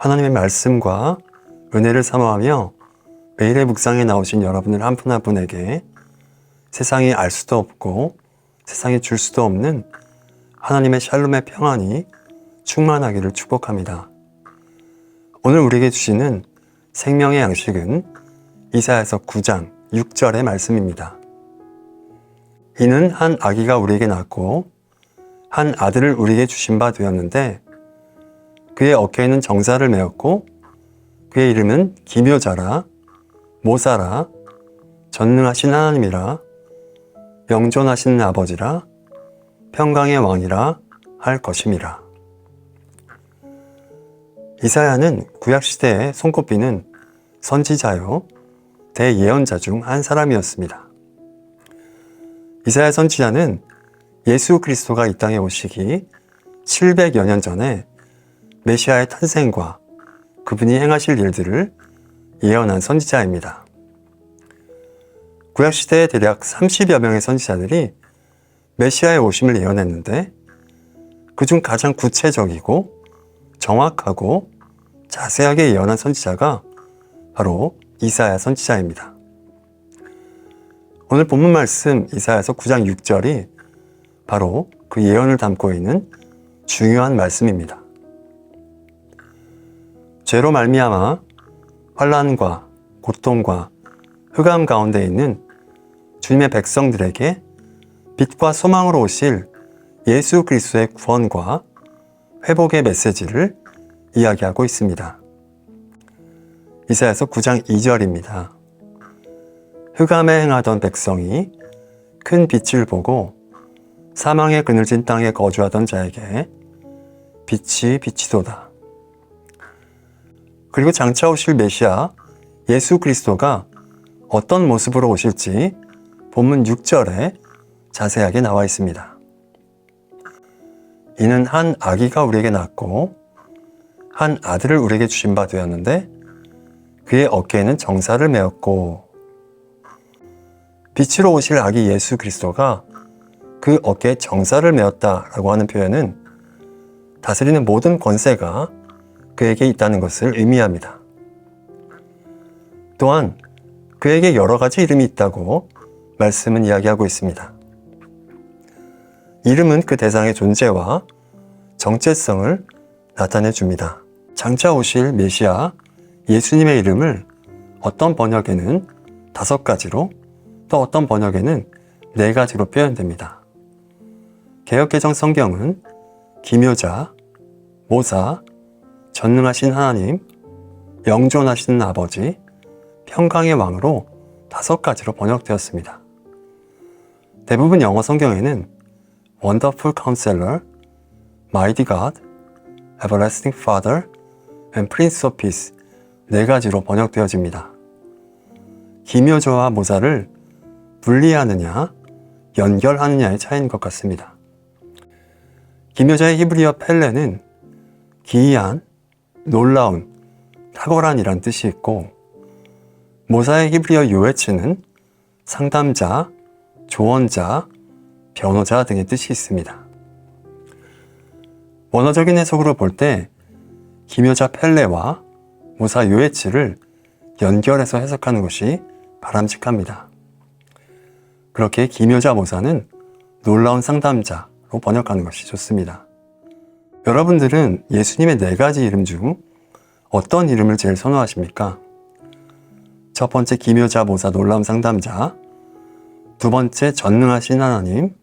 하나님의 말씀과 은혜를 사모하며 매일의 묵상에 나오신 여러분들 한 분 한 분에게 세상이 알 수도 없고 세상이 줄 수도 없는 하나님의 샬롬의 평안이 충만하기를 축복합니다. 오늘 우리에게 주시는 생명의 양식은 이사야서 9장 6절의 말씀입니다. 이는 한 아기가 우리에게 낳고 한 아들을 우리에게 주신 바 되었는데 그의 어깨에는 정사를 메었고 그의 이름은 기묘자라 모사라 전능하신 하나님이라 영존하신 아버지라 평강의 왕이라 할 것임이라. 이사야는 구약시대에 손꼽히는 선지자요 대예언자 중 한 사람이었습니다. 이사야 선지자는 예수 그리스도가 이 땅에 오시기 700여 년 전에 메시아의 탄생과 그분이 행하실 일들을 예언한 선지자입니다. 구약시대에 대략 30여 명의 선지자들이 메시아의 오심을 예언했는데 그중 가장 구체적이고 정확하고 자세하게 예언한 선지자가 바로 이사야 선지자입니다. 오늘 본문 말씀 이사야서 9장 6절이 바로 그 예언을 담고 있는 중요한 말씀입니다. 죄로 말미암아 환난과 고통과 흑암 가운데 있는 주님의 백성들에게 빛과 소망으로 오실 예수 그리스도의 구원과 회복의 메시지를 이야기하고 있습니다. 이사야서 9장 2절입니다. 흑암에 행하던 백성이 큰 빛을 보고 사망의 그늘진 땅에 거주하던 자에게 빛이 비치도다. 그리고 장차 오실 메시아 예수 그리스도가 어떤 모습으로 오실지 본문 6절에 자세하게 나와 있습니다. 이는 한 아기가 우리에게 낳고 한 아들을 우리에게 주신 바 되었는데 그의 어깨에는 정사를 메었고. 빛으로 오실 아기 예수 그리스도가 그 어깨에 정사를 메었다라고 하는 표현은 다스리는 모든 권세가 그에게 있다는 것을 의미합니다. 또한 그에게 여러 가지 이름이 있다고 말씀은 이야기하고 있습니다. 이름은 그 대상의 존재와 정체성을 나타내 줍니다. 장차 오실 메시아 예수님의 이름을 어떤 번역에는 5가지로 또 어떤 번역에는 4가지로 표현됩니다. 개역개정 성경은 기묘자, 모사, 전능하신 하나님, 영존하신 아버지, 평강의 왕으로 5가지로 번역되었습니다. 대부분 영어 성경에는 Wonderful Counselor, Mighty God, Everlasting Father, and Prince of Peace 4가지로 번역되어집니다. 기묘자와 모사를 분리하느냐, 연결하느냐의 차이인 것 같습니다. 기묘자의 히브리어 펠레는 기이한, 놀라운, 탁월한이란 뜻이 있고 모사의 히브리어 요에츠는 상담자, 조언자, 변호자 등의 뜻이 있습니다. 원어적인 해석으로 볼 때 기묘자 펠레와 모사 요에츠를 연결해서 해석하는 것이 바람직합니다. 그렇게 기묘자 모사는 놀라운 상담자로 번역하는 것이 좋습니다. 여러분들은 예수님의 4가지 이름 중 어떤 이름을 제일 선호하십니까? 첫 번째 기묘자 모사 놀라운 상담자, 두 번째 전능하신 하나님,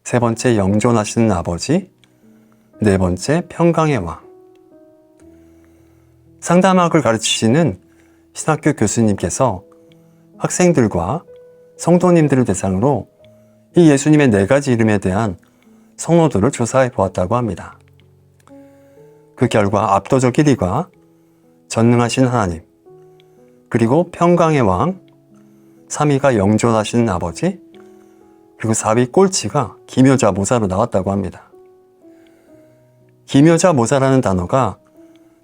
세 번째 영존하시는 아버지, 4번째 평강의 왕. 상담학을 가르치시는 신학교 교수님께서 학생들과 성도님들을 대상으로 이 예수님의 4가지 이름에 대한 선호도를 조사해 보았다고 합니다. 그 결과 압도적 1위가 전능하신 하나님, 그리고 평강의 왕, 3위가 영존하시는 아버지, 그리고 4위 꼴찌가 기묘자 모사로 나왔다고 합니다. 기묘자 모사라는 단어가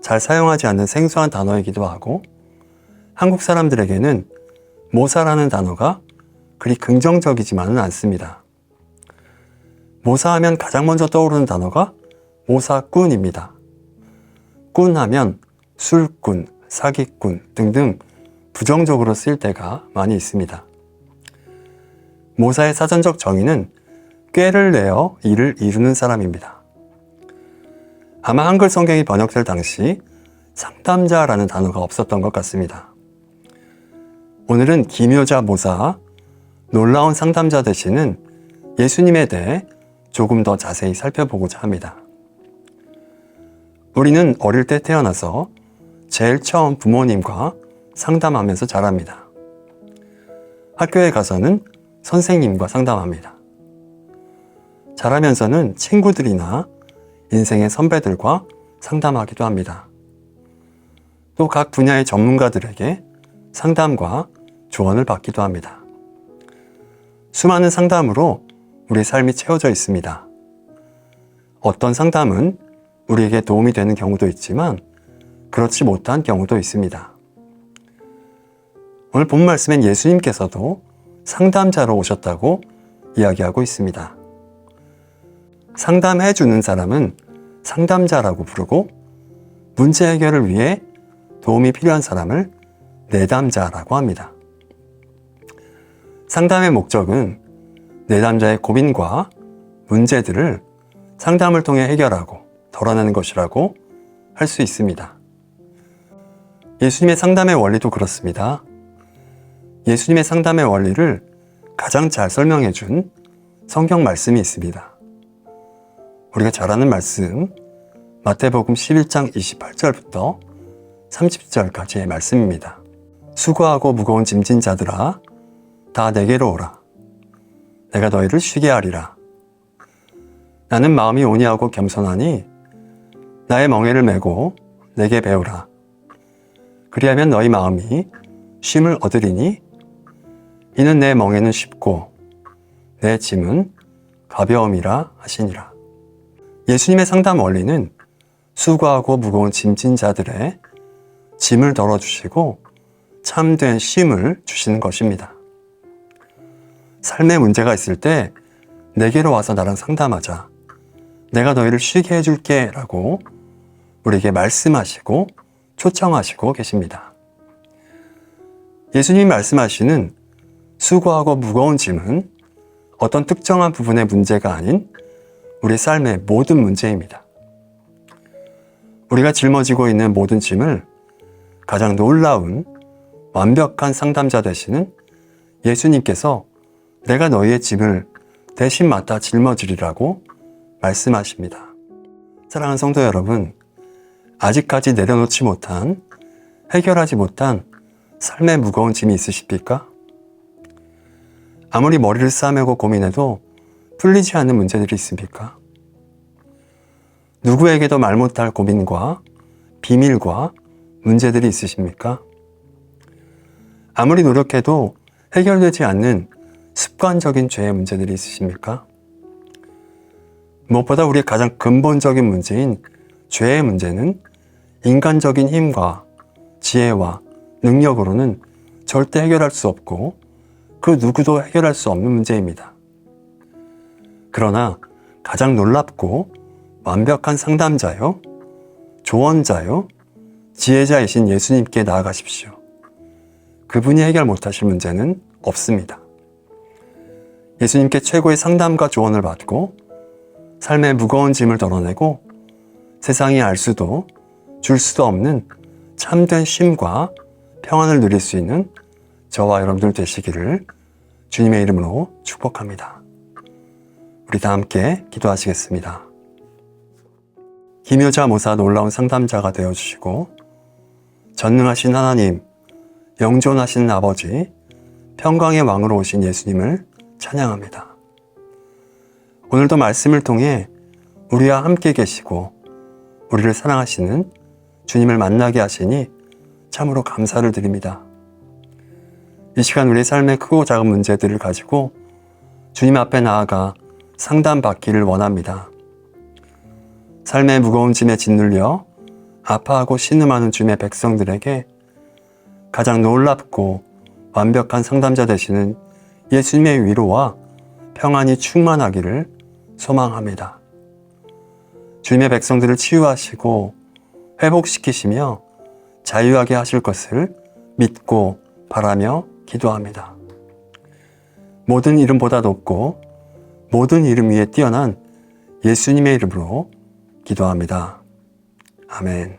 잘 사용하지 않는 생소한 단어이기도 하고 한국 사람들에게는 모사라는 단어가 그리 긍정적이지만은 않습니다. 모사하면 가장 먼저 떠오르는 단어가 모사꾼입니다. 꾼하면 술꾼, 사기꾼 등등 부정적으로 쓰일 때가 많이 있습니다. 모사의 사전적 정의는 꾀를 내어 일을 이루는 사람입니다. 아마 한글 성경이 번역될 당시 상담자라는 단어가 없었던 것 같습니다. 오늘은 기묘자 모사, 놀라운 상담자 되시는 예수님에 대해 조금 더 자세히 살펴보고자 합니다. 우리는 어릴 때 태어나서 제일 처음 부모님과 상담하면서 자랍니다. 학교에 가서는 선생님과 상담합니다. 자라면서는 친구들이나 인생의 선배들과 상담하기도 합니다. 또 각 분야의 전문가들에게 상담과 조언을 받기도 합니다. 수많은 상담으로 우리 삶이 채워져 있습니다. 어떤 상담은 우리에게 도움이 되는 경우도 있지만 그렇지 못한 경우도 있습니다. 오늘 본 말씀엔 예수님께서도 상담자로 오셨다고 이야기하고 있습니다. 상담해 주는 사람은 상담자라고 부르고 문제 해결을 위해 도움이 필요한 사람을 내담자라고 합니다. 상담의 목적은 내담자의 고민과 문제들을 상담을 통해 해결하고 덜어내는 것이라고 할 수 있습니다. 예수님의 상담의 원리도 그렇습니다. 예수님의 상담의 원리를 가장 잘 설명해 준 성경 말씀이 있습니다. 우리가 잘 아는 말씀, 마태복음 11장 28절부터 30절까지의 말씀입니다. 수고하고 무거운 짐진 자들아, 다 내게로 오라. 내가 너희를 쉬게 하리라. 나는 마음이 온유하고 겸손하니 나의 멍에를 메고 내게 배우라. 그리하면 너희 마음이 쉼을 얻으리니 이는 내 멍에는 쉽고 내 짐은 가벼움이라 하시니라. 예수님의 상담 원리는 수고하고 무거운 짐진 자들의 짐을 덜어주시고 참된 쉼을 주시는 것입니다. 삶에 문제가 있을 때 내게로 와서 나랑 상담하자. 내가 너희를 쉬게 해줄게 라고 우리에게 말씀하시고 초청하시고 계십니다. 예수님이 말씀하시는 수고하고 무거운 짐은 어떤 특정한 부분의 문제가 아닌 우리 삶의 모든 문제입니다. 우리가 짊어지고 있는 모든 짐을 가장 놀라운 완벽한 상담자 되시는 예수님께서 내가 너희의 짐을 대신 맡아 짊어지리라고 말씀하십니다. 사랑하는 성도 여러분, 아직까지 내려놓지 못한, 해결하지 못한 삶의 무거운 짐이 있으십니까? 아무리 머리를 싸매고 고민해도 풀리지 않는 문제들이 있습니까? 누구에게도 말 못할 고민과 비밀과 문제들이 있으십니까? 아무리 노력해도 해결되지 않는 습관적인 죄의 문제들이 있으십니까? 무엇보다 우리의 가장 근본적인 문제인 죄의 문제는 인간적인 힘과 지혜와 능력으로는 절대 해결할 수 없고 그 누구도 해결할 수 없는 문제입니다. 그러나 가장 놀랍고 완벽한 상담자요, 조언자요, 지혜자이신 예수님께 나아가십시오. 그분이 해결 못하실 문제는 없습니다. 예수님께 최고의 상담과 조언을 받고 삶의 무거운 짐을 덜어내고 세상이 알 수도 줄 수도 없는 참된 쉼과 평안을 누릴 수 있는 저와 여러분들 되시기를 주님의 이름으로 축복합니다. 우리 다 함께 기도하시겠습니다. 기묘자 모사 놀라운 상담자가 되어주시고 전능하신 하나님, 영존하신 아버지, 평강의 왕으로 오신 예수님을 찬양합니다. 오늘도 말씀을 통해 우리와 함께 계시고 우리를 사랑하시는 주님을 만나게 하시니 참으로 감사를 드립니다. 이 시간 우리의 삶의 크고 작은 문제들을 가지고 주님 앞에 나아가 상담받기를 원합니다. 삶의 무거운 짐에 짓눌려 아파하고 신음하는 주님의 백성들에게 가장 놀랍고 완벽한 상담자 되시는 예수님의 위로와 평안이 충만하기를 소망합니다. 주님의 백성들을 치유하시고 회복시키시며 자유하게 하실 것을 믿고 바라며 기도합니다. 모든 이름보다 높고 모든 이름 위에 뛰어난 예수님의 이름으로 기도합니다. 아멘.